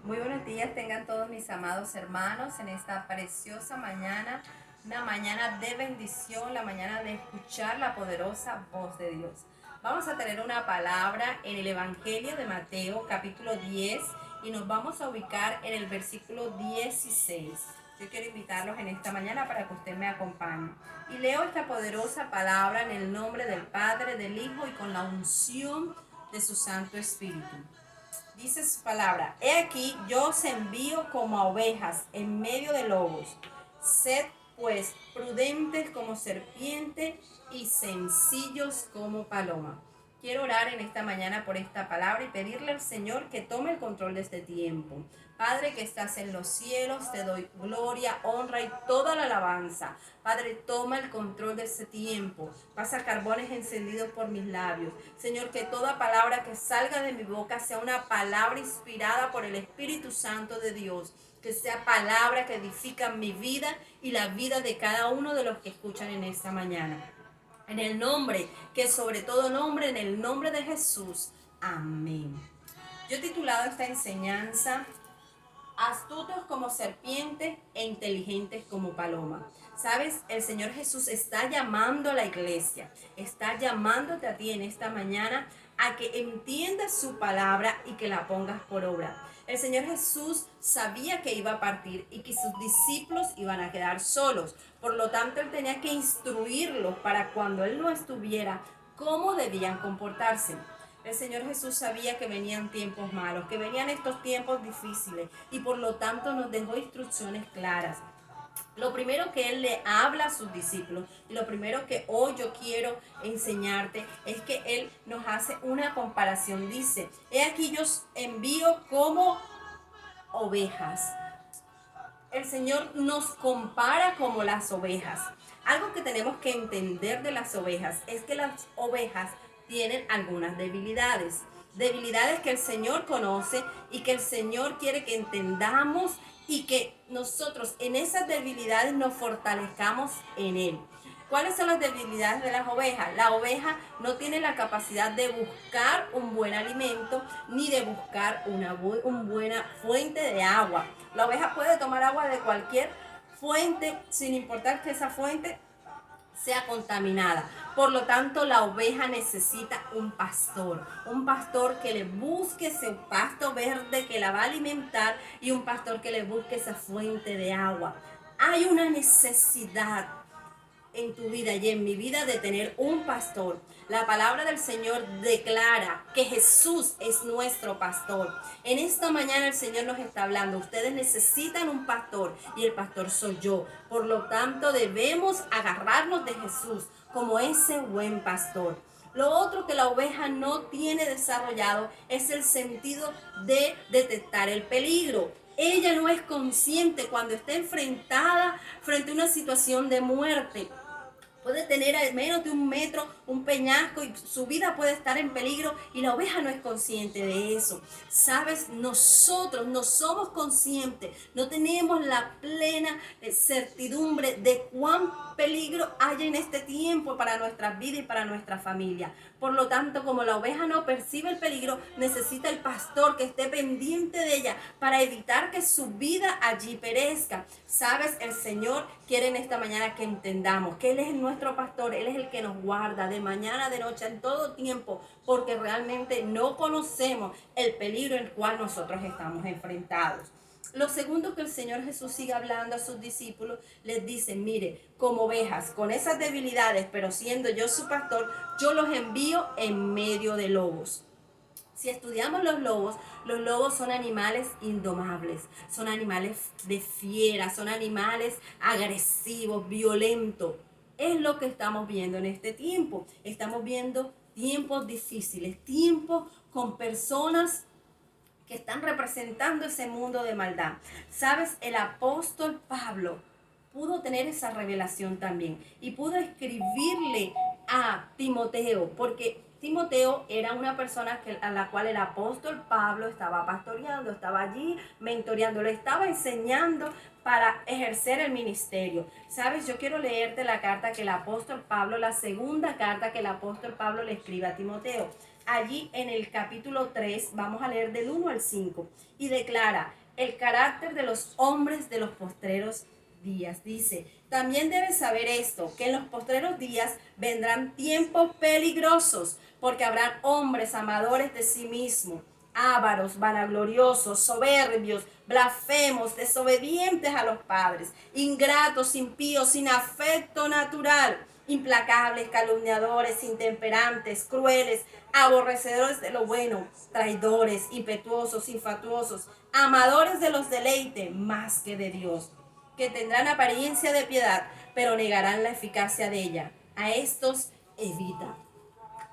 Muy buenos días tengan todos mis amados hermanos en esta preciosa mañana, una mañana de bendición, la mañana de escuchar la poderosa voz de Dios. Vamos a tener una palabra en el Evangelio de Mateo, capítulo 10, y nos vamos a ubicar en el versículo 16. Yo quiero invitarlos en esta mañana para que usted me acompañe. Y leo esta poderosa palabra en el nombre del Padre, del Hijo y con la unción de su Santo Espíritu. Dice su palabra: he aquí, yo os envío como a ovejas en medio de lobos. Sed pues prudentes como serpiente y sencillos como paloma. Quiero orar en esta mañana por esta palabra y pedirle al Señor que tome el control de este tiempo. Padre que estás en los cielos, te doy gloria, honra y toda la alabanza. Padre, toma el control de este tiempo. Pasa carbones encendidos por mis labios. Señor, que toda palabra que salga de mi boca sea una palabra inspirada por el Espíritu Santo de Dios. Que sea palabra que edifica mi vida y la vida de cada uno de los que escuchan en esta mañana. En el nombre, que sobre todo nombre, en el nombre de Jesús. Amén. Yo he titulado esta enseñanza: astutos como serpientes e inteligentes como paloma. Sabes, el Señor Jesús está llamando a la iglesia, está llamándote a ti en esta mañana a que entiendas su palabra y que la pongas por obra. El Señor Jesús sabía que iba a partir y que sus discípulos iban a quedar solos. Por lo tanto, Él tenía que instruirlos para cuando Él no estuviera, cómo debían comportarse. El Señor Jesús sabía que venían tiempos malos, que venían estos tiempos difíciles, y por lo tanto nos dejó instrucciones claras. Lo primero que Él le habla a sus discípulos, y lo primero que hoy yo quiero enseñarte, es que Él nos hace una comparación. Dice: he aquí yo os envío como ovejas. El Señor nos compara como las ovejas. Algo que tenemos que entender de las ovejas es que las ovejas tienen algunas debilidades. Debilidades que el Señor conoce y que el Señor quiere que entendamos, y que nosotros en esas debilidades nos fortalezcamos en Él. ¿Cuáles son las debilidades de las ovejas? La oveja no tiene la capacidad de buscar un buen alimento ni de buscar una buena fuente de agua. La oveja puede tomar agua de cualquier fuente sin importar que esa fuente sea contaminada. Por lo tanto, la oveja necesita un pastor que le busque ese pasto verde que la va a alimentar, y un pastor que le busque esa fuente de agua. Hay una necesidad en tu vida y en mi vida de tener un pastor. La palabra del Señor declara que Jesús es nuestro pastor. En esta mañana el Señor nos está hablando: ustedes necesitan un pastor y el pastor soy yo. Por lo tanto, debemos agarrarnos de Jesús como ese buen pastor. Lo otro que la oveja no tiene desarrollado es el sentido de detectar el peligro. Ella no es consciente cuando está enfrentada frente a una situación de muerte. Puede tener a menos de 1 metro un peñasco y su vida puede estar en peligro, y la oveja no es consciente de eso. Sabes, nosotros no somos conscientes, no tenemos la plena certidumbre de cuán peligro hay en este tiempo para nuestras vidas y para nuestra familia. Por lo tanto, como la oveja no percibe el peligro, necesita el pastor que esté pendiente de ella para evitar que su vida allí perezca. Sabes, el Señor quiere en esta mañana que entendamos que Él es nuestro pastor, Él es el que nos guarda de mañana, de noche, en todo tiempo, porque realmente no conocemos el peligro en el cual nosotros estamos enfrentados. Lo segundo que el Señor Jesús sigue hablando a sus discípulos, les dice: mire, como ovejas, con esas debilidades, pero siendo yo su pastor, yo los envío en medio de lobos. Si estudiamos los lobos son animales indomables, son animales de fiera, son animales agresivos, violentos. Es lo que estamos viendo en este tiempo. Estamos viendo tiempos difíciles, tiempos con personas que están representando ese mundo de maldad. Sabes, el apóstol Pablo pudo tener esa revelación también y pudo escribirle a Timoteo, porque Timoteo era una persona a la cual el apóstol Pablo estaba pastoreando, estaba allí mentoreando, le estaba enseñando para ejercer el ministerio. Sabes, yo quiero leerte la carta que el apóstol Pablo, la segunda carta que el apóstol Pablo le escribe a Timoteo. allí en el capítulo 3, vamos a leer del 1 al 5, y declara el carácter de los hombres de los postreros días. Dice, también debes saber esto, que en los postreros días vendrán tiempos peligrosos, porque habrán hombres amadores de sí mismos, ávaros, vanagloriosos, soberbios, blasfemos, desobedientes a los padres, ingratos, impíos, sin afecto natural, implacables, calumniadores, intemperantes, crueles, aborrecedores de lo bueno, traidores, impetuosos, infatuosos, amadores de los deleites más que de Dios, que tendrán apariencia de piedad, pero negarán la eficacia de ella. A estos evita.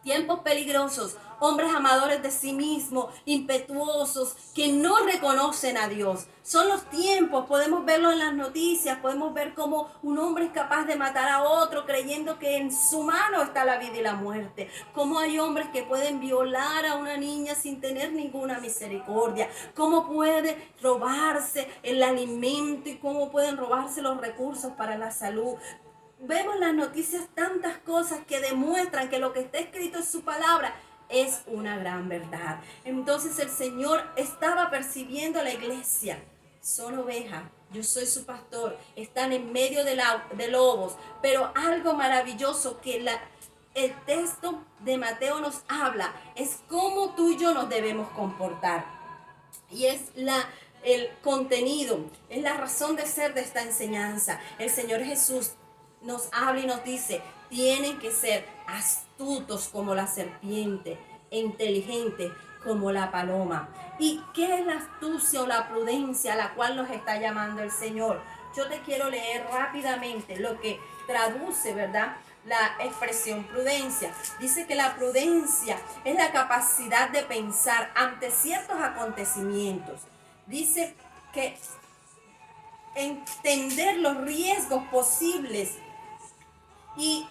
Tiempos peligrosos, hombres amadores de sí mismos, impetuosos, que no reconocen a Dios. Son los tiempos, podemos verlo en las noticias, podemos ver cómo un hombre es capaz de matar a otro creyendo que en su mano está la vida y la muerte. Cómo hay hombres que pueden violar a una niña sin tener ninguna misericordia. Cómo puede robarse el alimento y cómo pueden robarse los recursos para la salud. Vemos en las noticias tantas cosas que demuestran que lo que está escrito en su palabra es una gran verdad. Entonces el Señor estaba percibiendo a la iglesia. Son ovejas, yo soy su pastor, están en medio de lobos. Pero algo maravilloso que el texto de Mateo nos habla es cómo tú y yo nos debemos comportar. Y es el contenido, es la razón de ser de esta enseñanza. El Señor Jesús nos habla y nos dice, tienen que ser astutos como la serpiente e inteligentes como la paloma. ¿Y qué es la astucia o la prudencia a la cual nos está llamando el Señor? Yo te quiero leer rápidamente lo que traduce, ¿verdad?, la expresión prudencia. Dice que la prudencia es la capacidad de pensar ante ciertos acontecimientos. Dice que entender los riesgos posibles y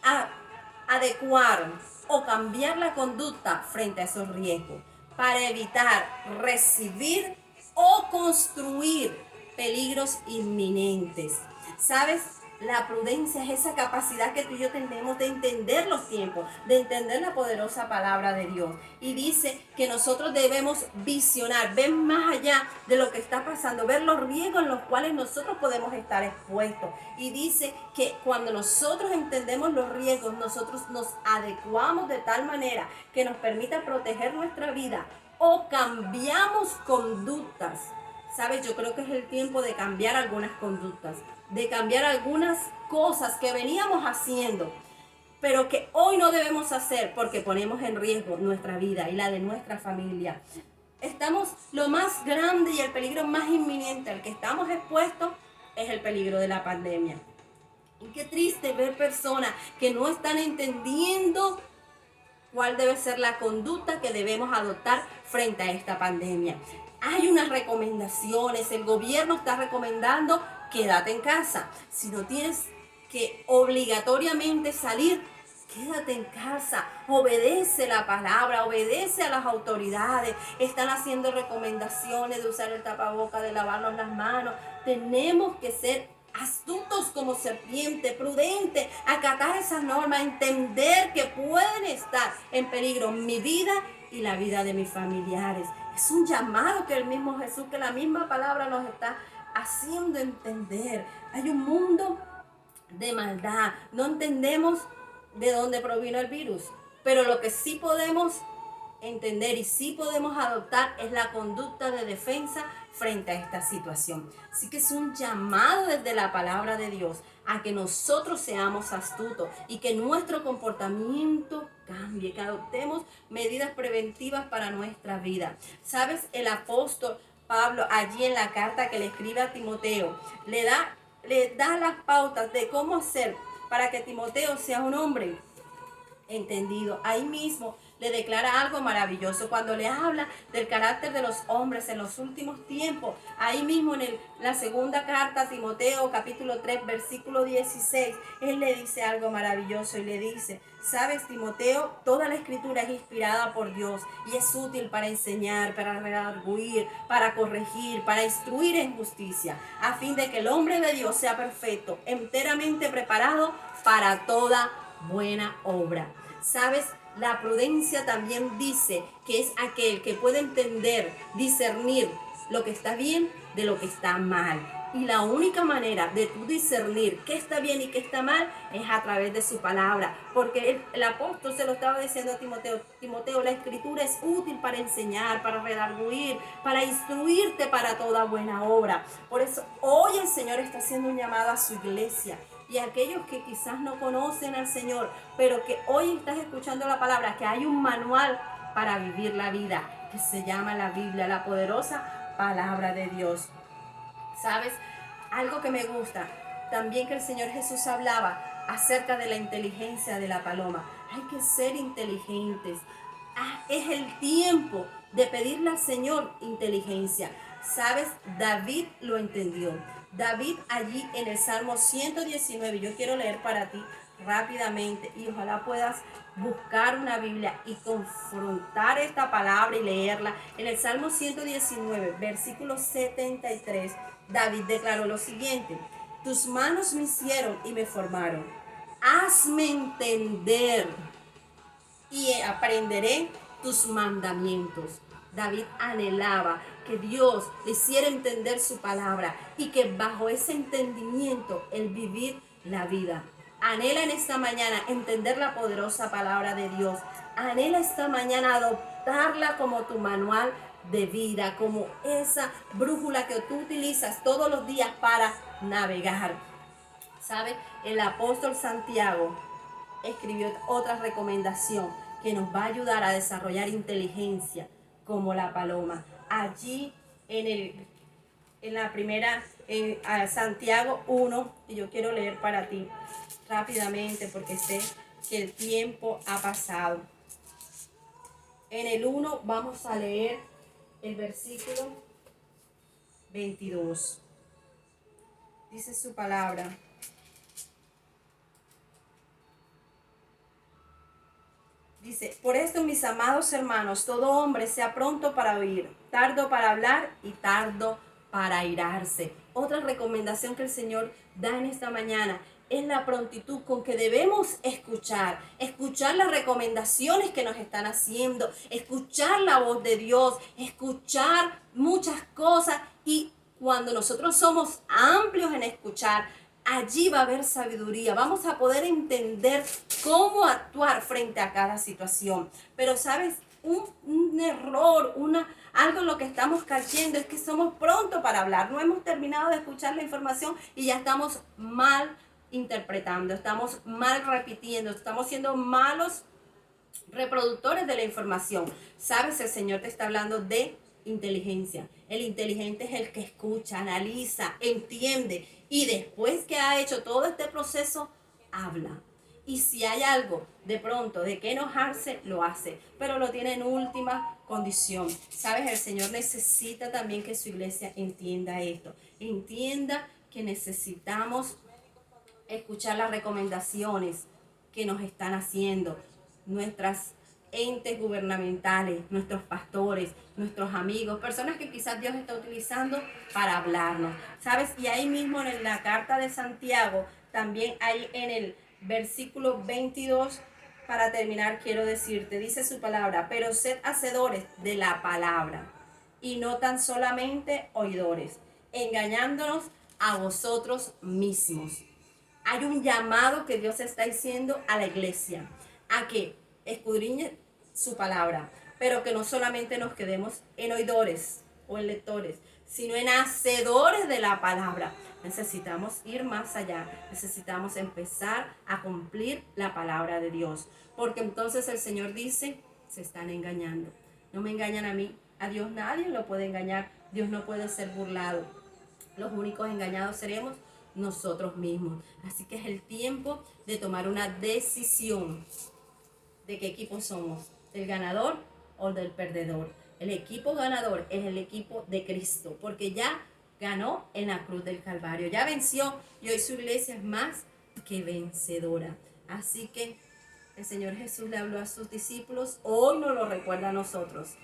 adecuar o cambiar la conducta frente a esos riesgos para evitar recibir o construir peligros inminentes. ¿Sabes? La prudencia es esa capacidad que tú y yo tenemos de entender los tiempos, de entender la poderosa palabra de Dios. Y dice que nosotros debemos visionar, ver más allá de lo que está pasando, ver los riesgos en los cuales nosotros podemos estar expuestos. Y dice que cuando nosotros entendemos los riesgos, nosotros nos adecuamos de tal manera que nos permita proteger nuestra vida o cambiamos conductas. ¿Sabes? Yo creo que es el tiempo de cambiar algunas conductas, de cambiar algunas cosas que veníamos haciendo, pero que hoy no debemos hacer porque ponemos en riesgo nuestra vida y la de nuestra familia. Lo más grande y el peligro más inminente al que estamos expuestos es el peligro de la pandemia. Y qué triste ver personas que no están entendiendo cuál debe ser la conducta que debemos adoptar frente a esta pandemia. Hay unas recomendaciones, el gobierno está recomendando quédate en casa. Si no tienes que obligatoriamente salir, quédate en casa, obedece la palabra, obedece a las autoridades. Están haciendo recomendaciones de usar el tapaboca, de lavarnos las manos. Tenemos que ser astutos como serpiente, prudentes, acatar esas normas, entender que pueden estar en peligro mi vida y la vida de mis familiares. Es un llamado que el mismo Jesús, que la misma palabra nos está haciendo entender. Hay un mundo de maldad. No entendemos de dónde provino el virus, pero lo que sí podemos entender y sí podemos adoptar es la conducta de defensa frente a esta situación. Así que es un llamado desde la palabra de Dios a que nosotros seamos astutos y que nuestro comportamiento cambie, que adoptemos medidas preventivas para nuestra vida. ¿Sabes? El apóstol Pablo, allí en la carta que le escribe a Timoteo, le da las pautas de cómo hacer para que Timoteo sea un hombre entendido. Ahí mismo le declara algo maravilloso cuando le habla del carácter de los hombres en los últimos tiempos. Ahí mismo en la segunda carta a Timoteo, capítulo 3, versículo 16, él le dice algo maravilloso y le dice: sabes, Timoteo, toda la escritura es inspirada por Dios y es útil para enseñar, para redarguir, para corregir, para instruir en justicia, a fin de que el hombre de Dios sea perfecto, enteramente preparado para toda buena obra. ¿Sabes? La prudencia también dice que es aquel que puede entender, discernir lo que está bien de lo que está mal. Y la única manera de tú discernir qué está bien y qué está mal es a través de su palabra. Porque el apóstol se lo estaba diciendo a Timoteo. Timoteo, la escritura es útil para enseñar, para redarguir, para instruirte para toda buena obra. Por eso hoy el Señor está haciendo un llamado a su iglesia. Y a aquellos que quizás no conocen al Señor, pero que hoy estás escuchando la palabra, que hay un manual para vivir la vida, que se llama la Biblia, la poderosa palabra de Dios. ¿Sabes? Algo que me gusta, también que el Señor Jesús hablaba acerca de la inteligencia de la paloma. Hay que ser inteligentes. Es el tiempo de pedirle al Señor inteligencia. ¿Sabes? David lo entendió. David allí en el Salmo 119, yo quiero leer para ti rápidamente y ojalá puedas buscar una Biblia y confrontar esta palabra y leerla. En el Salmo 119, versículo 73, David declaró lo siguiente: tus manos me hicieron y me formaron. Hazme entender y aprenderé tus mandamientos. David anhelaba que Dios le hiciera entender su palabra y que bajo ese entendimiento él vivir la vida. Anhela en esta mañana entender la poderosa palabra de Dios. Anhela esta mañana adoptarla como tu manual de vida, como esa brújula que tú utilizas todos los días para navegar. ¿Sabe? El apóstol Santiago escribió otra recomendación que nos va a ayudar a desarrollar inteligencia como la paloma. Allí en la primera, Santiago 1, y yo quiero leer para ti rápidamente porque sé que el tiempo ha pasado. En el 1 vamos a leer el versículo 22. Dice su palabra: dice, por esto, mis amados hermanos, todo hombre sea pronto para oír, tardo para hablar y tardo para airarse. Otra recomendación que el Señor da en esta mañana es la prontitud con que debemos escuchar las recomendaciones que nos están haciendo, escuchar la voz de Dios, escuchar muchas cosas. Y cuando nosotros somos amplios en escuchar, allí va a haber sabiduría. Vamos a poder entender cómo actuar frente a cada situación. Pero, ¿sabes? Un error, algo en lo que estamos cayendo es que somos prontos para hablar. No hemos terminado de escuchar la información y ya estamos mal interpretando, estamos mal repitiendo, estamos siendo malos reproductores de la información. ¿Sabes? El Señor te está hablando de inteligencia. El inteligente es el que escucha, analiza, entiende y después que ha hecho todo este proceso, habla. Y si hay algo de pronto de que enojarse, lo hace, pero lo tiene en última condición. ¿Sabes? El Señor necesita también que su iglesia entienda esto. Entienda que necesitamos escuchar las recomendaciones que nos están haciendo nuestras entes gubernamentales, nuestros pastores, nuestros amigos, personas que quizás Dios está utilizando para hablarnos, ¿sabes? Y ahí mismo en la carta de Santiago, también hay en el versículo 22, para terminar quiero decirte, dice su palabra, pero sed hacedores de la palabra y no tan solamente oidores, engañándonos a vosotros mismos. Hay un llamado que Dios está diciendo a la iglesia, a que escudriñe su palabra, pero que no solamente nos quedemos en oidores o en lectores, sino en hacedores de la palabra. Necesitamos ir más allá, necesitamos empezar a cumplir la palabra de Dios, porque entonces el Señor dice, se están engañando. No me engañan a mí, a Dios nadie lo puede engañar, Dios no puede ser burlado. Los únicos engañados seremos nosotros mismos. Así que es el tiempo de tomar una decisión de qué equipo somos, del ganador o del perdedor. El equipo ganador es el equipo de Cristo, porque ya ganó en la cruz del Calvario, ya venció y hoy su iglesia es más que vencedora. Así que el Señor Jesús le habló a sus discípulos, hoy nos lo recuerda a nosotros.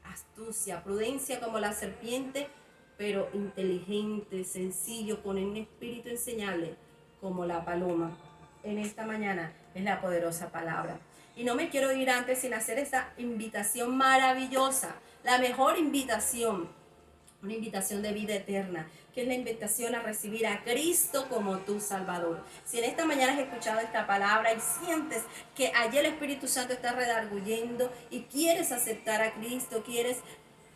Astucia, prudencia como la serpiente, pero inteligente, sencillo, con un espíritu enseñable como la paloma. En esta mañana es la poderosa palabra. Y no me quiero ir antes sin hacer esta invitación maravillosa, la mejor invitación, una invitación de vida eterna, que es la invitación a recibir a Cristo como tu Salvador. Si en esta mañana has escuchado esta palabra y sientes que allí el Espíritu Santo está redarguyendo y quieres aceptar a Cristo, quieres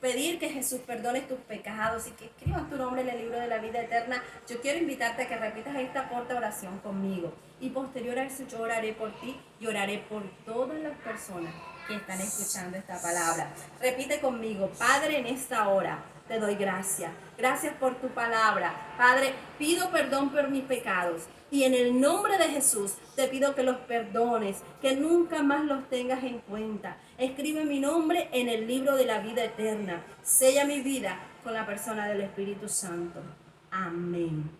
pedir que Jesús perdone tus pecados y que escribas tu nombre en el libro de la vida eterna, yo quiero invitarte a que repitas esta corta oración conmigo. Y posterior a eso yo oraré por ti y oraré por todas las personas que están escuchando esta palabra. Repite conmigo: Padre, en esta hora te doy gracias. Gracias por tu palabra. Padre, pido perdón por mis pecados. Y en el nombre de Jesús te pido que los perdones, que nunca más los tengas en cuenta. Escribe mi nombre en el libro de la vida eterna. Sella mi vida con la persona del Espíritu Santo. Amén.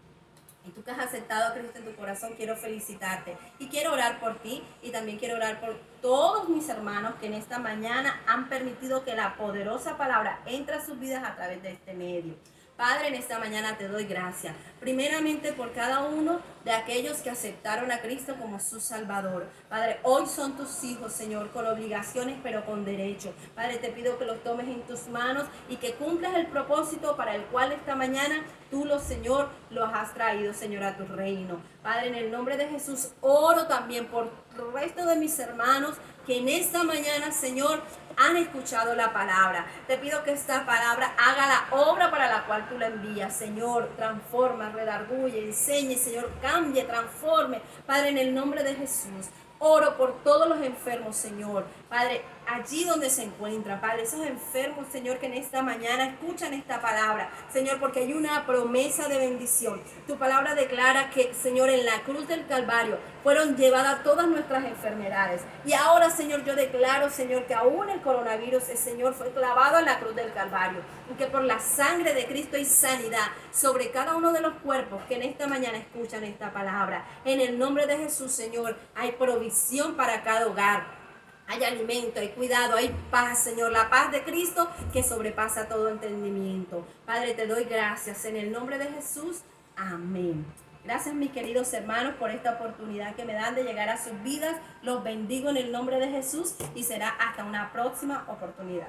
Y tú que has aceptado a Cristo en tu corazón, quiero felicitarte y quiero orar por ti y también quiero orar por todos mis hermanos que en esta mañana han permitido que la poderosa palabra entre a sus vidas a través de este medio. Padre, en esta mañana te doy gracias, primeramente por cada uno de aquellos que aceptaron a Cristo como su Salvador. Padre, hoy son tus hijos, Señor, con obligaciones pero con derecho. Padre, te pido que los tomes en tus manos y que cumplas el propósito para el cual esta mañana tú, Señor, los has traído, Señor, a tu reino. Padre, en el nombre de Jesús, oro también por el resto de mis hermanos que en esta mañana, Señor, han escuchado la palabra. Te pido que esta palabra haga la obra para la cual tú la envías. Señor, transforma, redarguye, enseñe, Señor, cambie, transforme. Padre, en el nombre de Jesús, oro por todos los enfermos, Señor. Padre, allí donde se encuentran, Padre, esos enfermos, Señor, que en esta mañana escuchan esta palabra, Señor, porque hay una promesa de bendición. Tu palabra declara que, Señor, en la cruz del Calvario fueron llevadas todas nuestras enfermedades. Y ahora, Señor, yo declaro, Señor, que aún el coronavirus, el Señor, fue clavado en la cruz del Calvario. Y que por la sangre de Cristo hay sanidad sobre cada uno de los cuerpos que en esta mañana escuchan esta palabra. En el nombre de Jesús, Señor, hay provisión para cada hogar. Hay alimento, hay cuidado, hay paz, Señor, la paz de Cristo que sobrepasa todo entendimiento. Padre, te doy gracias en el nombre de Jesús. Amén. Gracias, mis queridos hermanos, por esta oportunidad que me dan de llegar a sus vidas. Los bendigo en el nombre de Jesús y será hasta una próxima oportunidad.